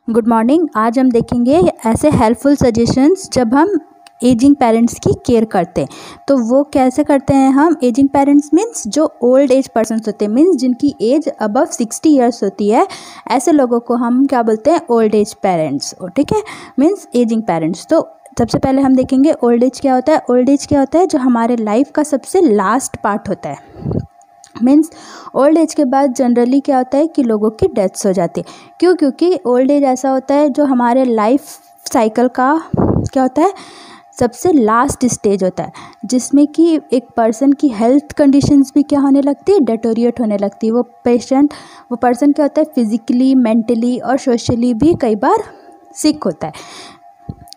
Good morning. आज हम देखेंगे ऐसे हेल्पफुल सजेशंस जब हम एजिंग पेरेंट्स की केयर करते हैं। तो वो कैसे करते हैं हम? एजिंग पेरेंट्स मीन्स जो ओल्ड एज पर्सन्स होते हैं, मीन्स जिनकी एज अबव 60 ईयर्स होती है, ऐसे लोगों को हम क्या बोलते हैं? Old age parents. ठीक है, मीन्स एजिंग पेरेंट्स। तो सबसे पहले हम देखेंगे ओल्ड एज क्या होता है। ओल्ड एज क्या होता है? जो हमारे लाइफ का सबसे लास्ट पार्ट होता है। मीन्स ओल्ड एज के बाद जनरली क्या होता है कि लोगों की डेथ्स हो जाती है। क्यों? क्योंकि ओल्ड एज ऐसा होता है जो हमारे लाइफ साइकिल का क्या होता है, सबसे लास्ट स्टेज होता है, जिसमें कि एक पर्सन की हेल्थ कंडीशंस भी क्या होने लगती है? डेटोरिएट होने लगती है। वो पर्सन क्या होता है? फिजिकली, मेंटली और सोशली भी कई बार सिक होता है।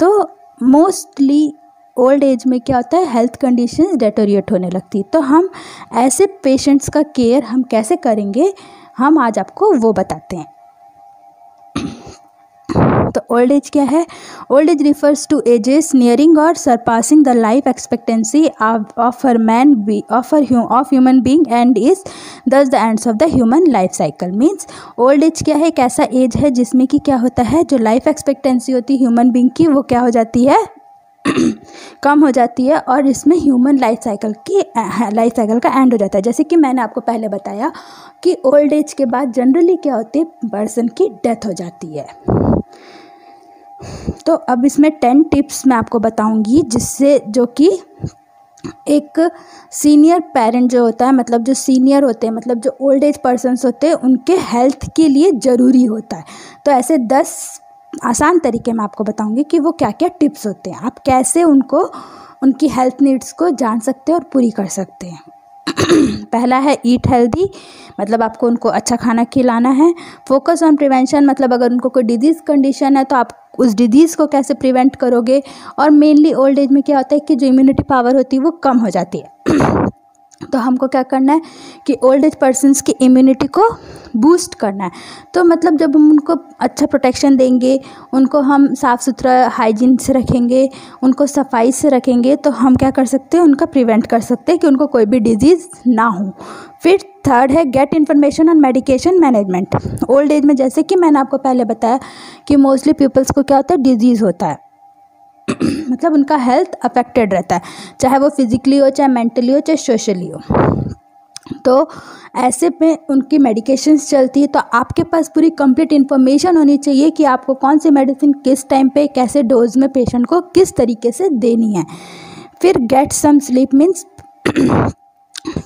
तो मोस्टली ओल्ड एज में क्या होता है? हेल्थ कंडीशंस डेटोरिएट होने लगती है। तो हम ऐसे पेशेंट्स का केयर हम कैसे करेंगे, हम आज आपको वो बताते हैं। तो ओल्ड एज क्या है? Old age refers to ages nearing or surpassing the life expectancy of human being and is thus the ends of the human life cycle. Means old age क्या है? एक ऐसा एज है जिसमें कि क्या होता है, जो लाइफ एक्सपेक्टेंसी होती है ह्यूमन बीइंग की, वो क्या हो जाती है? कम हो जाती है, और इसमें ह्यूमन लाइफ साइकिल का एंड हो जाता है। जैसे कि मैंने आपको पहले बताया कि ओल्ड एज के बाद जनरली क्या होती है? पर्सन की डेथ हो जाती है। तो अब इसमें 10 टिप्स मैं आपको बताऊंगी, जिससे जो कि एक सीनियर पेरेंट जो होता है, मतलब जो सीनियर होते हैं, मतलब जो ओल्ड एज पर्सन्स होते हैं, उनके हेल्थ के लिए ज़रूरी होता है। तो ऐसे 10 आसान तरीके मैं आपको बताऊंगी कि वो क्या क्या टिप्स होते हैं, आप कैसे उनकी हेल्थ नीड्स को जान सकते हैं और पूरी कर सकते हैं। पहला है ईट हेल्दी, मतलब आपको उनको अच्छा खाना खिलाना है। फोकस ऑन प्रिवेंशन, मतलब अगर उनको कोई डिजीज़ कंडीशन है तो आप उस डिजीज़ को कैसे प्रिवेंट करोगे। और मेनली ओल्ड एज में क्या होता है कि जो इम्यूनिटी पावर होती है वो कम हो जाती है। तो हमको क्या करना है कि ओल्ड एज पर्सन्स की इम्यूनिटी को बूस्ट करना है। तो मतलब जब हम उनको अच्छा प्रोटेक्शन देंगे, उनको हम साफ़ सुथरा हाइजीन से रखेंगे, उनको सफाई से रखेंगे, तो हम क्या कर सकते हैं? उनका प्रिवेंट कर सकते हैं कि उनको कोई भी डिजीज़ ना हो। फिर थर्ड है get information on medication management. Old age में जैसे कि मैंने आपको पहले बताया कि मोस्टली पीपल्स को क्या होता है? डिजीज़ होता है। मतलब उनका हेल्थ अफेक्टेड रहता है, चाहे वो फिजिकली हो, चाहे मेंटली हो, चाहे सोशली हो। तो ऐसे में उनकी मेडिकेशंस चलती है, तो आपके पास पूरी कंप्लीट इन्फॉर्मेशन होनी चाहिए कि आपको कौन सी मेडिसिन किस टाइम पे, कैसे डोज में पेशेंट को किस तरीके से देनी है। फिर गेट सम स्लीप, मीन्स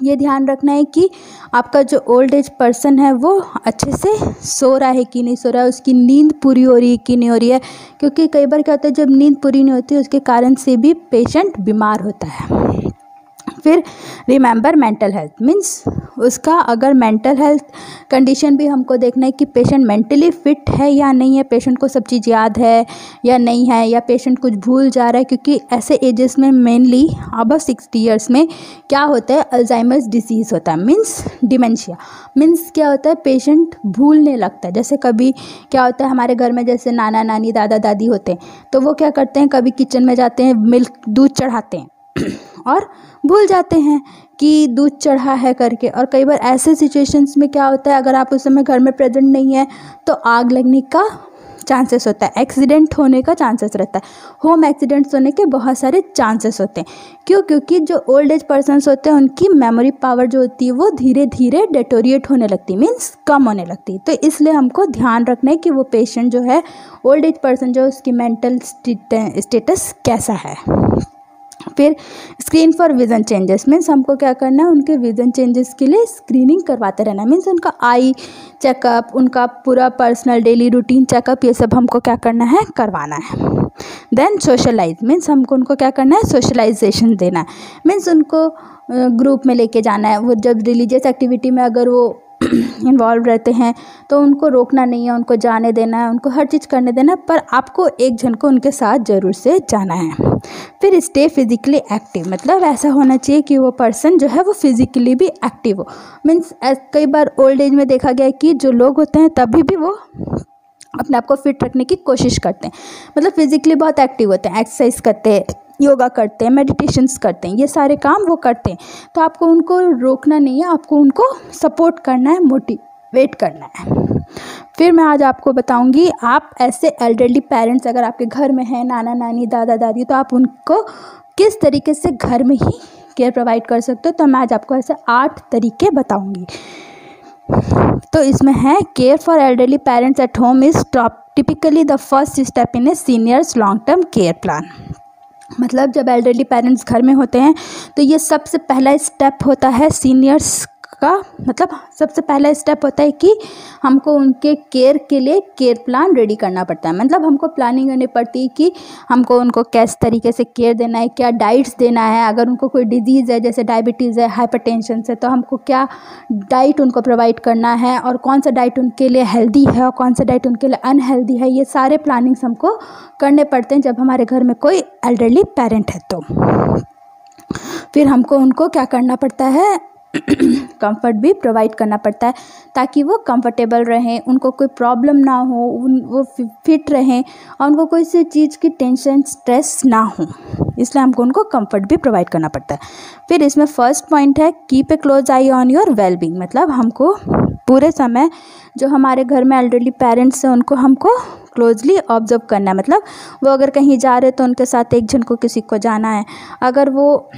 ये ध्यान रखना है कि आपका जो ओल्ड एज पर्सन है वो अच्छे से सो रहा है कि नहीं सो रहा है, उसकी नींद पूरी हो रही है कि नहीं हो रही है। क्योंकि कई बार क्या होता है, जब नींद पूरी नहीं होती उसके कारण से भी पेशेंट बीमार होता है। फिर रिमेंबर मेंटल हेल्थ, मीन्स उसका अगर मेंटल हेल्थ कंडीशन भी हमको देखना है कि पेशेंट मेंटली फिट है या नहीं है, पेशेंट को सब चीज़ याद है या नहीं है, या पेशेंट कुछ भूल जा रहा है। क्योंकि ऐसे एजेस में मेनली अबव 60 ईयर्स में क्या होता है? अल्जाइमर्स डिसीज़ होता है, मीन्स डिमेंशिया। मीन्स क्या होता है? पेशेंट भूलने लगता है। जैसे कभी क्या होता है, हमारे घर में जैसे नाना नानी, दादा दादी होते हैं, तो वो क्या करते हैं, कभी किचन में जाते हैं, दूध चढ़ाते हैं और भूल जाते हैं कि दूध चढ़ा है करके। और कई बार ऐसे सिचुएशंस में क्या होता है, अगर आप उस समय घर में प्रेजेंट नहीं है तो आग लगने का चांसेस होता है, एक्सीडेंट होने का चांसेस रहता है, होम एक्सीडेंट्स होने के बहुत सारे चांसेस होते हैं। क्यों? क्योंकि जो ओल्ड एज पर्सन्स होते हैं उनकी मेमोरी पावर जो होती है वो धीरे धीरे डेटोरिएट होने लगती है, मीन्स कम होने लगती है। तो इसलिए हमको ध्यान रखना है कि वो पेशेंट जो है, ओल्ड एज पर्सन जो, उसकी मेंटल स्टेटस कैसा है। फिर screen for vision changes, means हमको क्या करना है? उनके विज़न चेंजेस के लिए स्क्रीनिंग करवाते रहना। मीन्स उनका आई चेकअप, उनका पूरा पर्सनल डेली रूटीन चेकअप, ये सब हमको क्या करना है? करवाना है। देन सोशलाइज, मीन्स हमको उनको क्या करना है? सोशलाइजेशन देना है। मीन्स उनको ग्रुप में लेके जाना है। वो जब रिलीजियस एक्टिविटी में अगर वो इन्वॉल्व रहते हैं तो उनको रोकना नहीं है, उनको जाने देना है, उनको हर चीज़ करने देना है, पर आपको एक जन को उनके साथ ज़रूर से जाना है। फिर स्टे फिजिकली एक्टिव, मतलब ऐसा होना चाहिए कि वो पर्सन जो है वो फिजिकली भी एक्टिव हो। मीन्स कई बार ओल्ड एज में देखा गया है कि जो लोग होते हैं तभी भी वो अपने आप को फिट रखने की कोशिश करते हैं, मतलब फिजिकली बहुत एक्टिव होते हैं, एक्सरसाइज करते हैं, योगा करते हैं, मेडिटेशंस करते हैं, ये सारे काम वो करते हैं। तो आपको उनको रोकना नहीं है, आपको उनको सपोर्ट करना है, मोटिवेट करना है। फिर मैं आज आपको बताऊंगी आप ऐसे एल्डरली पेरेंट्स अगर आपके घर में हैं, नाना नानी दादा दादी, तो आप उनको किस तरीके से घर में ही केयर प्रोवाइड कर सकते हो। तो मैं आज आपको ऐसे 8 तरीके बताऊंगी। तो इसमें है care for elderly parents at home is typically the first step in A seniors long term care plan. मतलब जब एल्डरली पेरेंट्स घर में होते हैं तो ये सबसे पहला स्टेप होता है सीनियर्स का, मतलब सबसे पहला स्टेप होता है कि हमको उनके केयर के लिए केयर प्लान रेडी करना पड़ता है। मतलब हमको प्लानिंग करनी पड़ती है कि हमको उनको किस तरीके से केयर देना है, क्या डाइट्स देना है, अगर उनको कोई डिजीज़ है जैसे डायबिटीज़ है, हाइपरटेंशन है, तो हमको क्या डाइट उनको प्रोवाइड करना है और कौन सा डाइट उनके लिए हेल्दी है और कौन सा डाइट उनके लिए अनहेल्दी है। ये सारे प्लानिंग्स हमको करने पड़ते हैं जब हमारे घर में कोई एल्डरली पेरेंट है। तो फिर हमको उनको क्या करना पड़ता है, कंफर्ट भी प्रोवाइड करना पड़ता है ताकि वो कंफर्टेबल रहें, उनको कोई प्रॉब्लम ना हो, वो फिट रहें और उनको कोई सी चीज़ की टेंशन स्ट्रेस ना हो, इसलिए हमको उनको कंफर्ट भी प्रोवाइड करना पड़ता है। फिर इसमें फर्स्ट पॉइंट है keep a close I on your wellbeing. मतलब हमको पूरे समय जो हमारे घर में एल्डरली पेरेंट्स हैं उनको हमको क्लोजली ऑब्जर्व करना है। मतलब वो अगर कहीं जा रहे तो उनके साथ एक जन को किसी को जाना है, अगर वो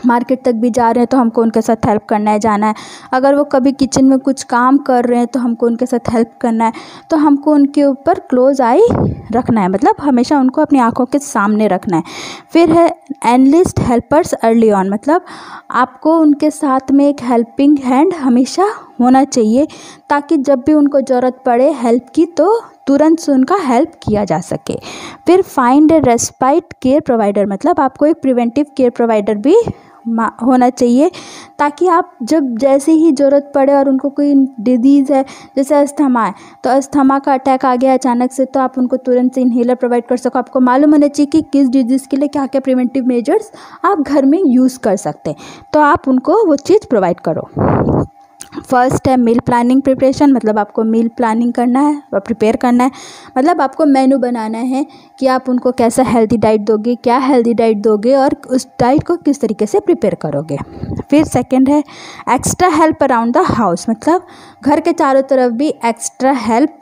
मार्केट तक भी जा रहे हैं तो हमको उनके साथ हेल्प करना है, जाना है, अगर वो कभी किचन में कुछ काम कर रहे हैं तो हमको उनके साथ हेल्प करना है। तो हमको उनके ऊपर क्लोज आई रखना है, मतलब हमेशा उनको अपनी आंखों के सामने रखना है। फिर है एनलिस्ट हेल्पर्स अर्ली ऑन। मतलब आपको उनके साथ में एक हेल्पिंग हैंड हमेशा होना चाहिए ताकि जब भी उनको ज़रूरत पड़े हेल्प की तो तुरंत से उनका हेल्प किया जा सके। फिर फाइंड ए रेस्पाइट केयर प्रोवाइडर। मतलब आपको एक प्रिवेंटिव केयर प्रोवाइडर भी होना चाहिए ताकि आप जब जैसे ही ज़रूरत पड़े और उनको कोई डिजीज़ है जैसे अस्थमा है तो अस्थमा का अटैक आ गया अचानक से, तो आप उनको तुरंत से इन्हेलर प्रोवाइड कर सको। आपको मालूम होना चाहिए कि किस डिजीज़ के लिए क्या क्या प्रिवेंटिव मेजर्स आप घर में यूज़ कर सकते हैं, तो आप उनको वो चीज़ प्रोवाइड करो। फर्स्ट है मील प्लानिंग प्रिपरेशन। मतलब आपको मील प्लानिंग करना है और प्रिपेयर करना है, मतलब आपको मेनू बनाना है कि आप उनको कैसा हेल्दी डाइट दोगे, क्या हेल्दी डाइट दोगे और उस डाइट को किस तरीके से प्रिपेयर करोगे। फिर सेकंड है extra help around the house. मतलब घर के चारों तरफ भी एक्स्ट्रा हेल्प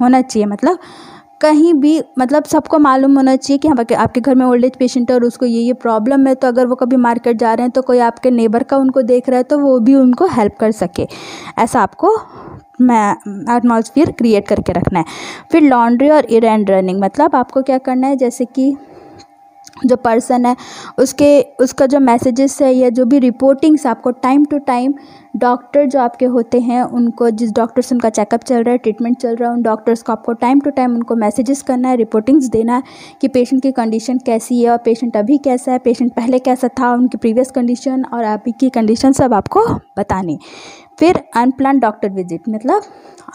होना चाहिए। मतलब कहीं भी, मतलब सबको मालूम होना चाहिए कि हाँ आपके घर में ओल्ड एज पेशेंट है और उसको ये प्रॉब्लम है, तो अगर वो कभी मार्केट जा रहे हैं तो कोई आपके नेबर का उनको देख रहा है तो वो भी उनको हेल्प कर सके, ऐसा आपको एटमॉस्फेयर क्रिएट करके रखना है। फिर लॉन्ड्री और एरंड रनिंग। मतलब आपको क्या करना है, जैसे कि जो पर्सन है उसका जो मैसेजेस है या जो भी रिपोर्टिंग्स आपको टाइम टू टाइम डॉक्टर जो आपके होते हैं उनको, जिस डॉक्टर से उनका चेकअप चल रहा है, ट्रीटमेंट चल रहा है, उन डॉक्टर्स को आपको टाइम टू टाइम उनको मैसेजेस करना है, रिपोर्टिंग्स देना है कि पेशेंट की कंडीशन कैसी है और पेशेंट अभी कैसा है, पेशेंट पहले कैसा था, उनकी प्रीवियस कंडीशन और अभी की कंडीशन सब आपको बतानी। फिर अनप्लान डॉक्टर विजिट। मतलब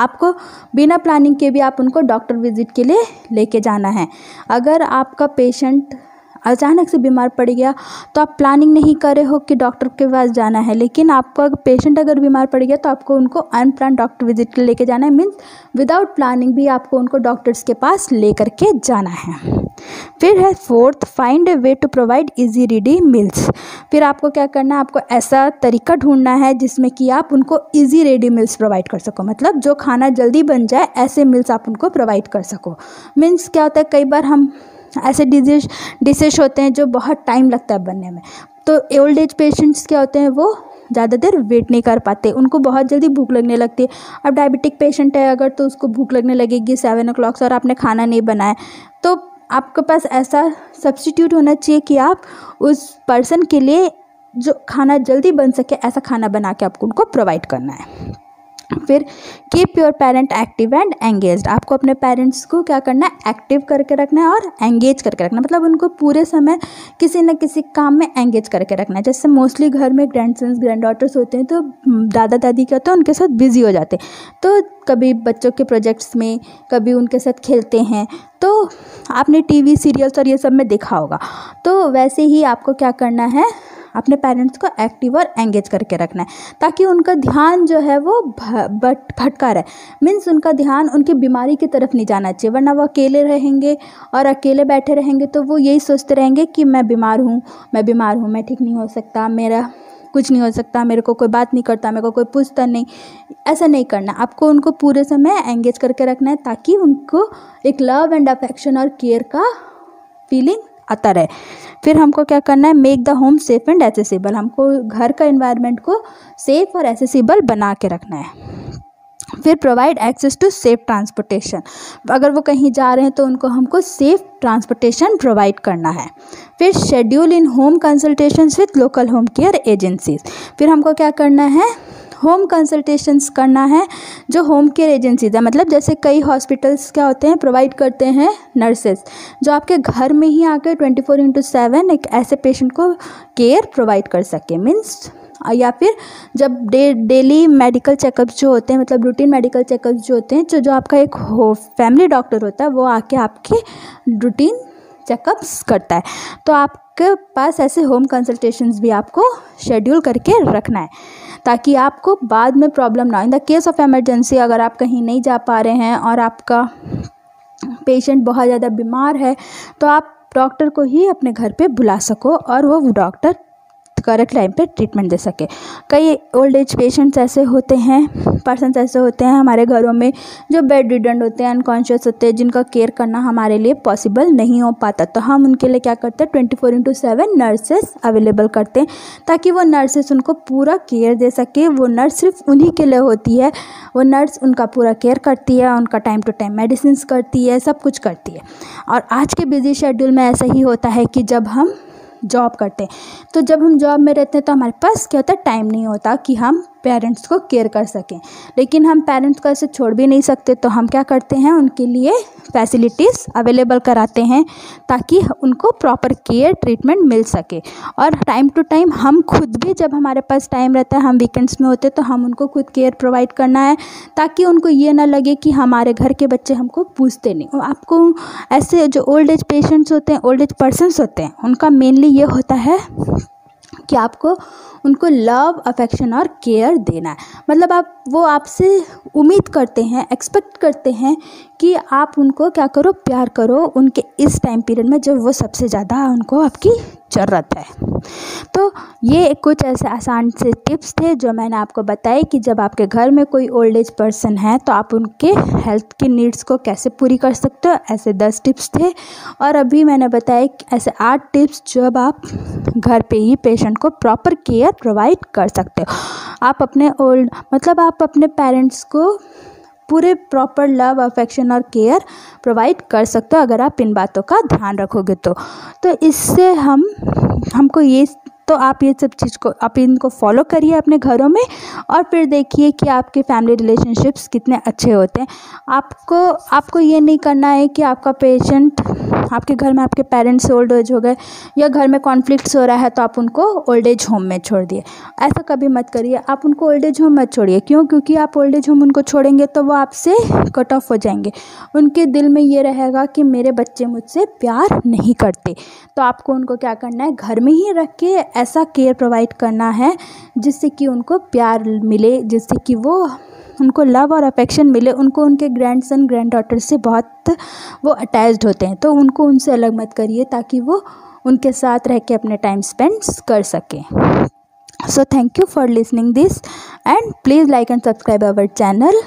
आपको बिना प्लानिंग के भी आप उनको डॉक्टर विजिट के लिए लेके जाना है। अगर आपका पेशेंट अचानक से बीमार पड़ गया तो आप प्लानिंग नहीं कर रहे हो कि डॉक्टर के पास जाना है, लेकिन आपका पेशेंट अगर बीमार पड़ गया तो आपको उनको अनप्लान डॉक्टर विजिट के लिए लेके जाना है। मीन्स विदाउट प्लानिंग भी आपको उनको डॉक्टर्स के पास ले करके जाना है। फिर है fourth find a way to provide easy ready meals. फिर आपको क्या करना है, आपको ऐसा तरीका ढूंढना है जिसमें कि आप उनको इजी रेडी मील्स प्रोवाइड कर सको। मतलब जो खाना जल्दी बन जाए ऐसे मील्स आप उनको प्रोवाइड कर सको। मीन्स क्या होता है, कई बार हम ऐसे डिशेज होते हैं जो बहुत टाइम लगता है बनने में, तो ओल्ड एज पेशेंट्स क्या होते हैं वो ज़्यादा देर वेट नहीं कर पाते, उनको बहुत जल्दी भूख लगने लगती है। अब डायबिटिक पेशेंट है अगर, तो उसको भूख लगने लगेगी 7 o'clock से और आपने खाना नहीं बनाया, तो आपके पास ऐसा सब्स्टिट्यूट होना चाहिए कि आप उस पर्सन के लिए जो खाना जल्दी बन सके ऐसा खाना बना के आपको उनको प्रोवाइड करना है। फिर keep your parent active and engaged. आपको अपने पेरेंट्स को क्या करना है, एक्टिव करके रखना है और एंगेज करके रखना है। मतलब उनको पूरे समय किसी न किसी काम में एंगेज करके रखना है। जैसे मोस्टली घर में ग्रैंडसन्स ग्रैंड डॉटर्स होते हैं तो दादा दादी क्या होता है उनके साथ बिजी हो जाते हैं, तो कभी बच्चों के प्रोजेक्ट्स में, कभी उनके साथ खेलते हैं, तो आपने टीवी सीरियल्स और ये सब में देखा होगा। तो वैसे ही आपको क्या करना है, अपने पेरेंट्स को एक्टिव और एंगेज करके रखना है ताकि उनका ध्यान जो है वो भटका रहे। मीन्स उनका ध्यान उनकी बीमारी की तरफ नहीं जाना चाहिए, वरना वो अकेले रहेंगे और अकेले बैठे रहेंगे तो वो यही सोचते रहेंगे कि मैं बीमार हूँ, मैं ठीक नहीं हो सकता, मेरा कुछ नहीं हो सकता, मेरे को कोई बात नहीं करता, मेरे को कोई पूछता नहीं, ऐसा नहीं करना। आपको उनको पूरे समय एंगेज करके रखना है ताकि उनको एक लव एंड अफेक्शन और केयर का फीलिंग आता रहे। फिर हमको क्या करना है, make the home safe and accessible. हमको घर का एनवायरनमेंट को सेफ और एसेसिबल बना के रखना है। फिर provide access to safe transportation. अगर वो कहीं जा रहे हैं तो उनको हमको सेफ ट्रांसपोर्टेशन प्रोवाइड करना है। फिर schedule in home consultations with local home care agencies. फिर हमको क्या करना है, होम कंसल्टेशंस करना है जो होम केयर एजेंसीज है। मतलब जैसे कई हॉस्पिटल्स क्या होते हैं, प्रोवाइड करते हैं नर्सेज जो आपके घर में ही आकर 24/7 एक ऐसे पेशेंट को केयर प्रोवाइड कर सके। मीन्स या फिर जब डेली मेडिकल चेकअप्स जो होते हैं, मतलब रूटीन मेडिकल चेकअप्स जो होते हैं, जो आपका एक फैमिली डॉक्टर होता है वो आके आपके रूटीन चेकअप्स करता है। तो आपके पास ऐसे होम कंसल्टेशंस भी आपको शेड्यूल करके रखना है ताकि आपको बाद में प्रॉब्लम ना हो। In the case of emergency, अगर आप कहीं नहीं जा पा रहे हैं और आपका पेशेंट बहुत ज़्यादा बीमार है तो आप डॉक्टर को ही अपने घर पे बुला सको और वो डॉक्टर करेक्ट टाइम पे ट्रीटमेंट दे सके। कई ओल्ड एज पेशेंट्स ऐसे होते हैं, पर्सन्स ऐसे होते हैं हमारे घरों में जो बेड रिडन होते हैं, अनकॉन्शियस होते हैं, जिनका केयर करना हमारे लिए पॉसिबल नहीं हो पाता। तो हम उनके लिए क्या करते हैं, 24/7 नर्सेस अवेलेबल करते हैं ताकि वो नर्सेस उनको पूरा केयर दे सके। वो नर्स सिर्फ उन्हीं के लिए होती है, वो नर्स उनका पूरा केयर करती है, उनका टाइम टू टाइम मेडिसिन करती है, सब कुछ करती है। और आज के बिजी शेड्यूल में ऐसा ही होता है कि जब हम जॉब करते हैं तो जब हम जॉब में रहते हैं तो हमारे पास क्या होता है, टाइम नहीं होता कि हम पेरेंट्स को केयर कर सकें। लेकिन हम पेरेंट्स को ऐसे छोड़ भी नहीं सकते, तो हम क्या करते हैं, उनके लिए फैसिलिटीज़ अवेलेबल कराते हैं ताकि उनको प्रॉपर केयर ट्रीटमेंट मिल सके। और टाइम टू टाइम हम खुद भी, जब हमारे पास टाइम रहता है, हम वीकेंड्स में होते हैं, तो हम उनको खुद केयर प्रोवाइड करना है ताकि उनको ये ना लगे कि हमारे घर के बच्चे हमको पूछते नहीं। आपको ऐसे जो ओल्ड एज पेशेंट्स होते हैं, ओल्ड एज पर्सन्स होते हैं, उनका मेनली ये होता है कि आपको उनको लव, अफेक्शन और केयर देना है। मतलब वो आपसे उम्मीद करते हैं, एक्सपेक्ट करते हैं कि आप उनको क्या करो, प्यार करो उनके इस टाइम पीरियड में जब वो सबसे ज़्यादा उनको आपकी ज़रूरत है। तो ये कुछ ऐसे आसान से टिप्स थे जो मैंने आपको बताए कि जब आपके घर में कोई ओल्ड एज पर्सन है तो आप उनके हेल्थ की नीड्स को कैसे पूरी कर सकते हो। ऐसे 10 टिप्स थे और अभी मैंने बताया ऐसे 8 टिप्स जब आप घर पे ही पेशेंट को प्रॉपर केयर प्रोवाइड कर सकते हो। आप अपने पेरेंट्स को पूरे प्रॉपर लव, अफेक्शन और केयर प्रोवाइड कर सकते हो अगर आप इन बातों का ध्यान रखोगे तो इससे हमको ये, तो आप ये सब चीज़ को, आप इनको फॉलो करिए अपने घरों में और फिर देखिए कि आपके फैमिली रिलेशनशिप्स कितने अच्छे होते हैं। आपको ये नहीं करना है कि आपका पेशेंट, आपके घर में आपके पेरेंट्स ओल्ड एज हो गए या घर में कॉन्फ्लिक्ट्स हो रहा है तो आप उनको ओल्ड एज होम में छोड़ दिए। ऐसा कभी मत करिए। आप उनको ओल्ड एज होम मत छोड़िए। क्यों? क्योंकि आप ओल्ड एज होम उनको छोड़ेंगे तो वो आपसे कट ऑफ हो जाएंगे। उनके दिल में ये रहेगा कि मेरे बच्चे मुझसे प्यार नहीं करते। तो आपको उनको क्या करना है, घर में ही रख के ऐसा केयर प्रोवाइड करना है जिससे कि उनको प्यार मिले, जिससे कि उनको लव और अफेक्शन मिले। उनको उनके ग्रैंडसन, ग्रैंड-डॉटर से बहुत वो अटैच्ड होते हैं, तो उनको उनसे अलग मत करिए ताकि वो उनके साथ रह के अपने टाइम स्पेंड कर सकें। So thank you for listening this and please like and subscribe our channel.